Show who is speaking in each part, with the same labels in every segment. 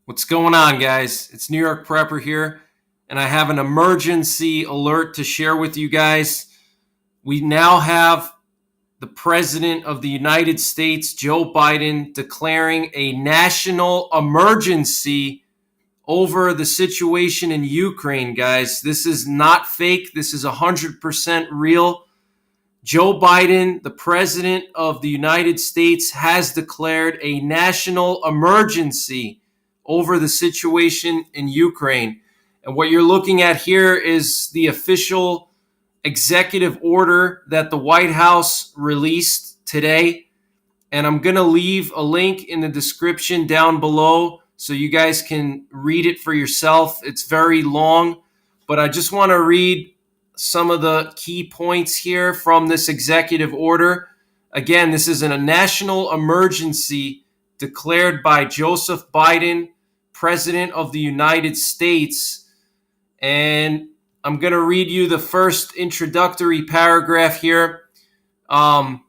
Speaker 1: What's going on, guys? It's New York Prepper here, and I have an emergency alert to share with you guys. We now have the President of the United States, Joe Biden, declaring a national emergency over the situation in Ukraine, guys. This is not fake. This is 100% real. Joe Biden, the President of the United States, has declared a national emergency over the situation in Ukraine. And what you're looking at here is the official executive order that the White House released today. And I'm going to leave a link in the description down below so you guys can read it for yourself. It's very long, but I just want to read some of the key points here from this executive order. Again, this is a national emergency declared by Joseph Biden, President of the United States. And I'm going to read you the first introductory paragraph here. And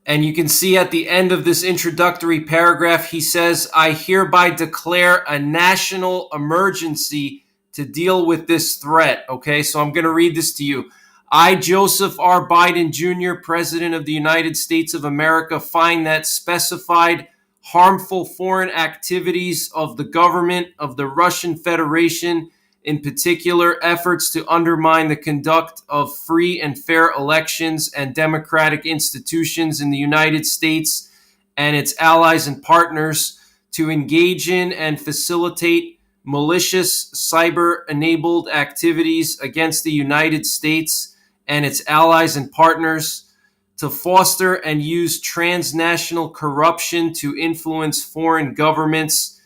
Speaker 1: you can see at the end of this introductory paragraph, he says, I hereby declare a national emergency to deal with this threat. Okay, so I'm going to read this to you. I, Joseph R. Biden Jr., President of the United States of America, find that specified harmful foreign activities of the government of the Russian Federation, in particular efforts to undermine the conduct of free and fair elections and democratic institutions in the United States and its allies and partners, to engage in and facilitate malicious cyber-enabled activities against the United States and its allies and partners, to foster and use transnational corruption to influence foreign governments,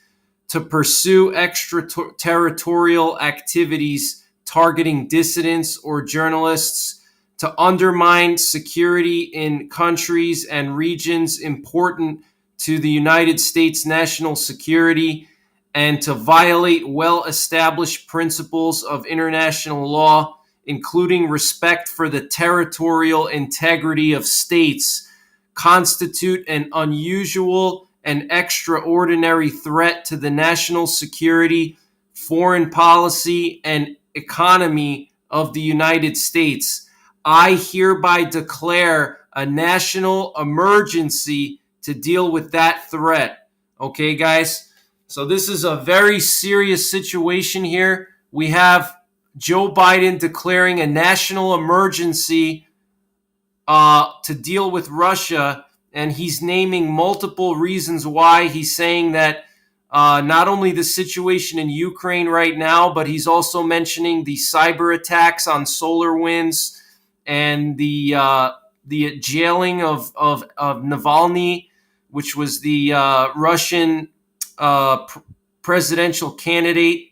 Speaker 1: to pursue extraterritorial activities targeting dissidents or journalists, to undermine security in countries and regions important to the United States national security, and to violate well-established principles of international law, including respect for the territorial integrity of states, constitute an unusual and extraordinary threat to the national security, foreign policy, and economy of the United States. I hereby declare a national emergency to deal with that threat. Okay, guys? So this is a very serious situation here. We have Joe Biden declaring a national emergency to deal with Russia, and he's naming multiple reasons why. He's saying that not only the situation in Ukraine right now, but he's also mentioning the cyber attacks on SolarWinds and the jailing of Navalny, which was the Russian presidential candidate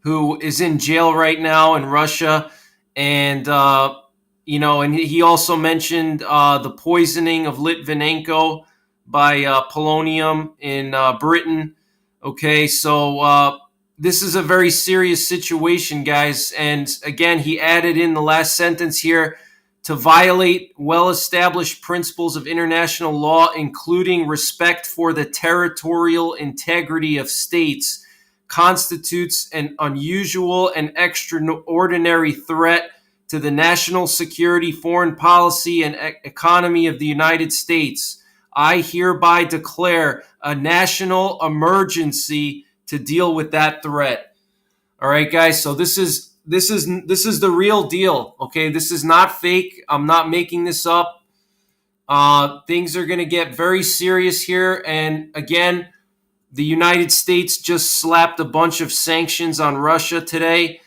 Speaker 1: who is in jail right now in Russia. And, and he also mentioned the poisoning of Litvinenko by polonium in Britain. Okay, so this is a very serious situation, guys. And again, he added in the last sentence here, to violate well-established principles of international law, including respect for the territorial integrity of states, constitutes an unusual and extraordinary threat to the national security, foreign policy, and economy of the United States. I hereby declare a national emergency to deal with that threat. All right, guys. So this is the real deal. Okay, this is not fake. I'm not making this up. Things are going to get very serious here. And again, the United States just slapped a bunch of sanctions on Russia today,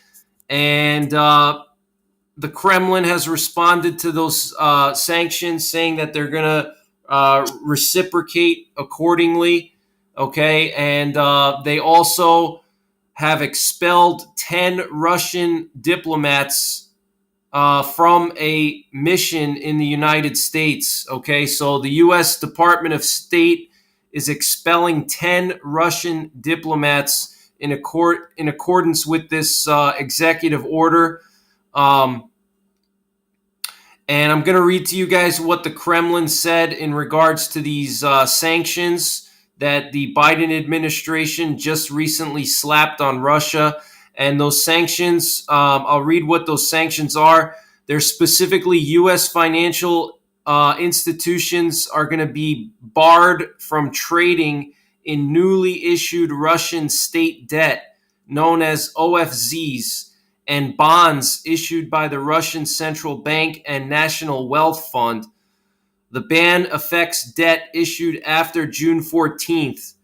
Speaker 1: and the Kremlin has responded to those sanctions, saying that they're going to reciprocate accordingly. Okay, and they also have expelled 10 Russian diplomats from a mission in the United States. Okay, so the U.S. Department of State is expelling 10 Russian diplomats in accordance with this executive order. And I'm going to read to you guys what the Kremlin said in regards to these sanctions. that the Biden administration just recently slapped on Russia. And those sanctions, I'll read what those sanctions are. They're specifically U.S. financial institutions are going to be barred from trading in newly issued Russian state debt, known as OFZs, and bonds issued by the Russian Central Bank and National Wealth Fund. The ban affects debt issued after June 14th.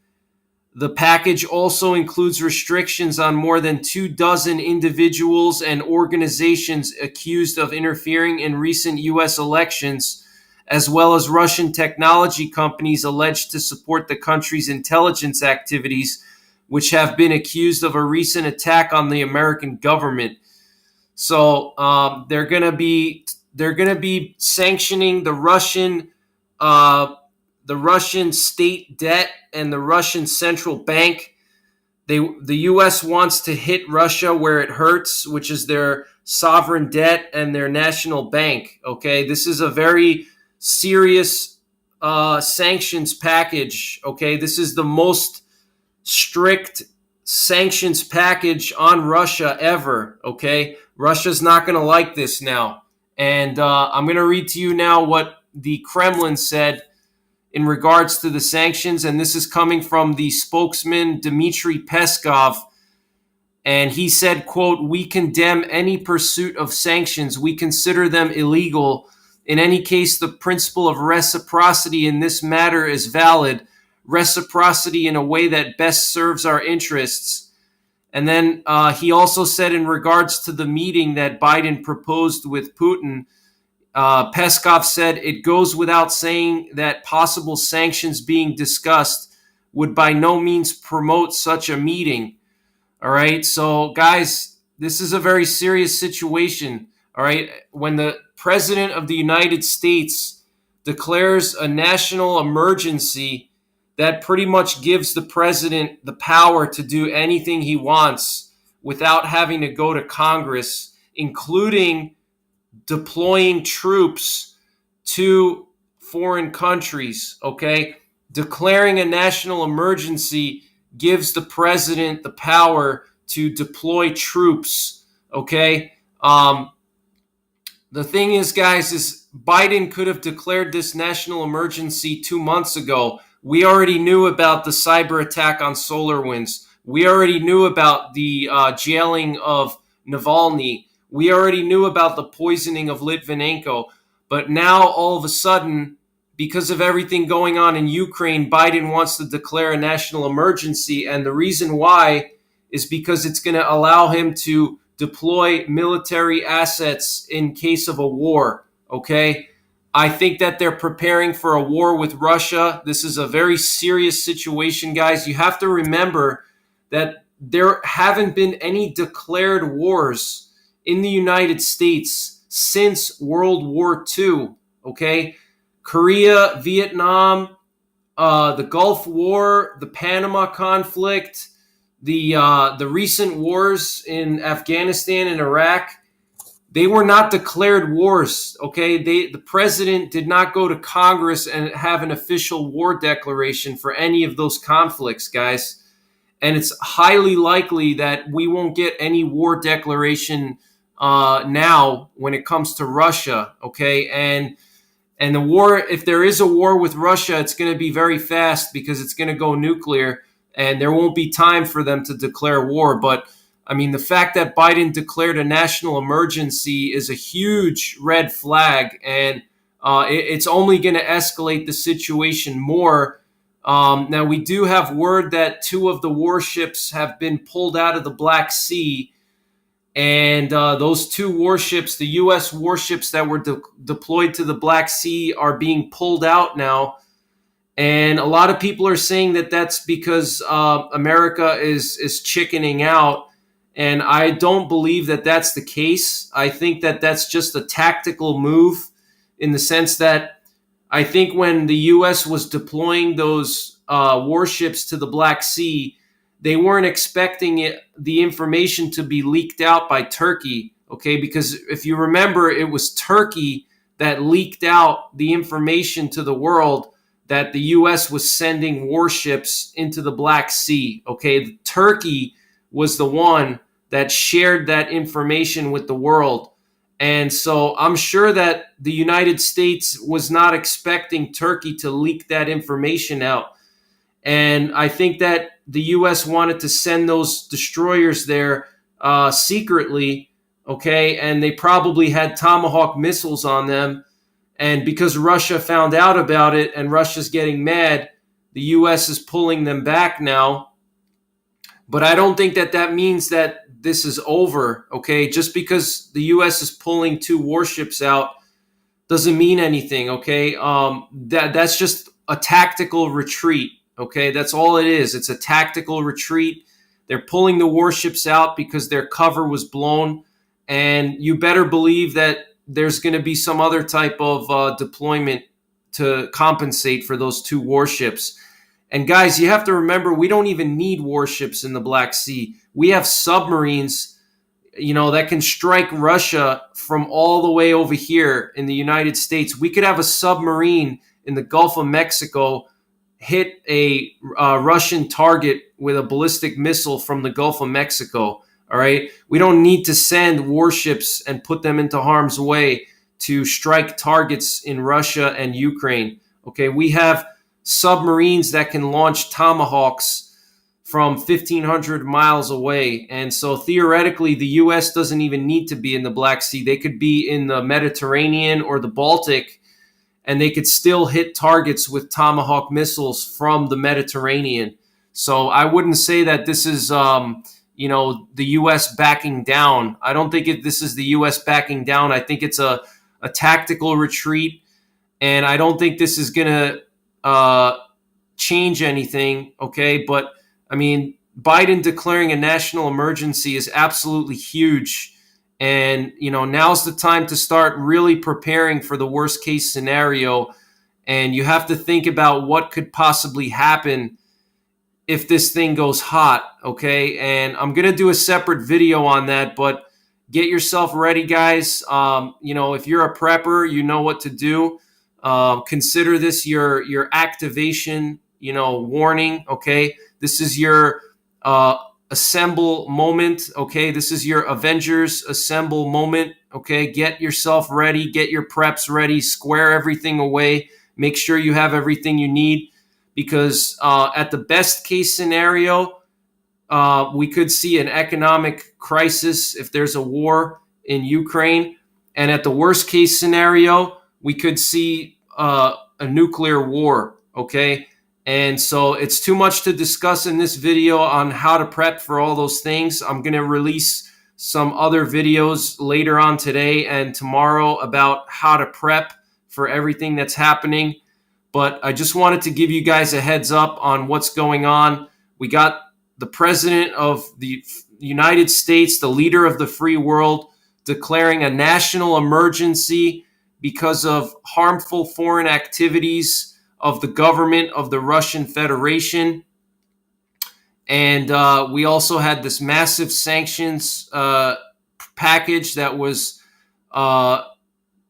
Speaker 1: The package also includes restrictions on more than 24 individuals and organizations accused of interfering in recent U.S. elections, as well as Russian technology companies alleged to support the country's intelligence activities, which have been accused of a recent attack on the American government. So they're going to be sanctioning the Russian state debt and the Russian central bank. The U.S. wants to hit Russia where it hurts, which is their sovereign debt and their national bank. Okay, this is a very serious sanctions package. Okay, this is the most strict sanctions package on Russia ever. Okay, Russia's not going to like this now. And I'm going to read to you now what the Kremlin said in regards to the sanctions, and this is coming from the spokesman Dmitry Peskov. And he said, quote, "We condemn any pursuit of sanctions. We consider them illegal. In any case, the principle of reciprocity in this matter is valid. Reciprocity in a way that best serves our interests." And then he also said in regards to the meeting that Biden proposed with Putin, Peskov said, "It goes without saying that possible sanctions being discussed would by no means promote such a meeting." All right. So, guys, this is a very serious situation. All right. When the president of the United States declares a national emergency, that pretty much gives the president the power to do anything he wants without having to go to Congress, including deploying troops to foreign countries. Okay, declaring a national emergency gives the president the power to deploy troops. Okay, the thing is, guys, is Biden could have declared this national emergency 2 months ago. We already knew about the cyber attack on SolarWinds. We already knew about the jailing of Navalny. We already knew about the poisoning of Litvinenko. But now, all of a sudden, because of everything going on in Ukraine, Biden wants to declare a national emergency. And the reason why is because it's going to allow him to deploy military assets in case of a war. Okay? I think that they're preparing for a war with Russia. This is a very serious situation, guys. You have to remember that there haven't been any declared wars in the United States since World War II. Okay? Korea, Vietnam, the Gulf War, the Panama conflict, the recent wars in Afghanistan and Iraq, they were not declared wars. Okay, the president did not go to Congress and have an official war declaration for any of those conflicts, guys. And it's highly likely that we won't get any war declaration now when it comes to Russia. Okay, and the war, if there is a war with Russia, it's going to be very fast because it's going to go nuclear, and there won't be time for them to declare war. But I mean, the fact that Biden declared a national emergency is a huge red flag, and it's only going to escalate the situation more. Now, we do have word that 2 of the warships have been pulled out of the Black Sea, and those 2 warships, the U.S. warships that were deployed to the Black Sea, are being pulled out now. And a lot of people are saying that that's because America is chickening out. And I don't believe that that's the case. I think that that's just a tactical move in the sense that I think when the U.S. was deploying those warships to the Black Sea, they weren't expecting the information to be leaked out by Turkey, okay? Because if you remember, it was Turkey that leaked out the information to the world that the U.S. was sending warships into the Black Sea. Okay, Turkey was the one that shared that information with the world. And so I'm sure that the United States was not expecting Turkey to leak that information out. And I think that the U.S. wanted to send those destroyers there secretly, okay? And they probably had Tomahawk missiles on them. And because Russia found out about it and Russia's getting mad, the U.S. is pulling them back now. But I don't think that that means that this is over, okay? Just because the U.S. is pulling 2 warships out doesn't mean anything, okay? That's just a tactical retreat, okay? That's all it is. It's a tactical retreat. They're pulling the warships out because their cover was blown. And you better believe that there's going to be some other type of deployment to compensate for those 2 warships. And guys, you have to remember, we don't even need warships in the Black Sea. We have submarines, that can strike Russia from all the way over here in the United States. We could have a submarine in the Gulf of Mexico hit a Russian target with a ballistic missile from the Gulf of Mexico. All right. We don't need to send warships and put them into harm's way to strike targets in Russia and Ukraine. Okay. We have submarines that can launch Tomahawks from 1,500 miles away. And so theoretically, the U.S. doesn't even need to be in the Black Sea. They could be in the Mediterranean or the Baltic, and they could still hit targets with Tomahawk missiles from the Mediterranean. So I wouldn't say that this is, the U.S. backing down. I don't think this is the U.S. backing down. I think it's a tactical retreat, and I don't think this is going to change anything, okay? But, I mean, Biden declaring a national emergency is absolutely huge. And, now's the time to start really preparing for the worst case scenario. And you have to think about what could possibly happen if this thing goes hot, okay? And I'm going to do a separate video on that, but get yourself ready, guys. If you're a prepper, you know what to do. Consider this your activation, warning, okay? This is your assemble moment, okay? This is your Avengers assemble moment, okay? Get yourself ready, get your preps ready, square everything away, make sure you have everything you need, because at the best case scenario, we could see an economic crisis if there's a war in Ukraine. And at the worst case scenario, we could see a nuclear war, okay? And so it's too much to discuss in this video on how to prep for all those things. I'm going to release some other videos later on today and tomorrow about how to prep for everything that's happening. But I just wanted to give you guys a heads up on what's going on. We got the president of the United States, the leader of the free world, declaring a national emergency because of harmful foreign activities of the government of the Russian Federation. And we also had this massive sanctions package that was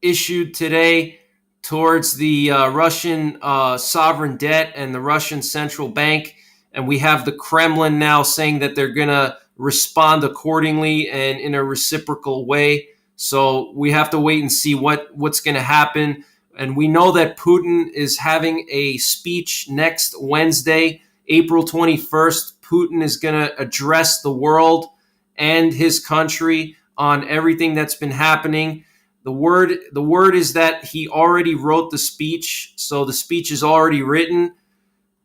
Speaker 1: issued today towards the Russian sovereign debt and the Russian central bank. And we have the Kremlin now saying that they're going to respond accordingly and in a reciprocal way. So we have to wait and see what's going to happen. And we know that Putin is having a speech next Wednesday, April 21st. Putin is going to address the world and his country on everything that's been happening. The word is that he already wrote the speech, so the speech is already written.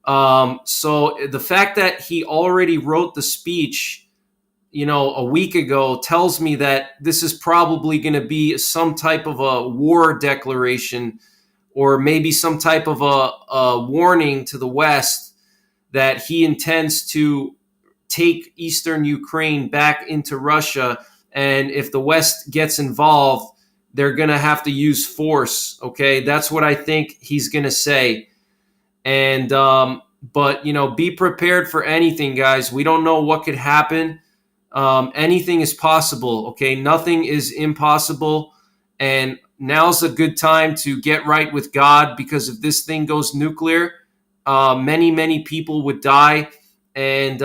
Speaker 1: So the fact that he already wrote the speech, a week ago tells me that this is probably going to be some type of a war declaration, or maybe some type of a warning to the West that he intends to take eastern Ukraine back into Russia. And if the West gets involved, they're going to have to use force. Okay, that's what I think he's going to say. And but be prepared for anything, guys. We don't know what could happen. Anything is possible. Okay, nothing is impossible. And now's a good time to get right with God, because if this thing goes nuclear, many people would die. And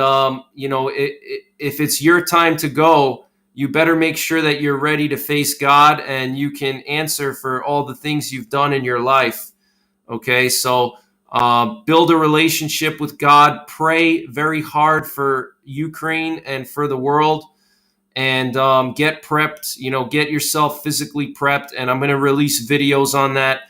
Speaker 1: if it's your time to go, you better make sure that you're ready to face God and you can answer for all the things you've done in your life. Okay, so build a relationship with God. Pray very hard for Ukraine and for the world, and get prepped. Get yourself physically prepped. And I'm going to release videos on that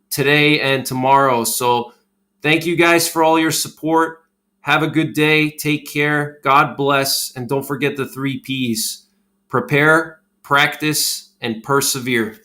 Speaker 1: today and tomorrow. So thank you guys for all your support. Have a good day. Take care. God bless. And don't forget the 3 Ps: prepare, practice, and persevere.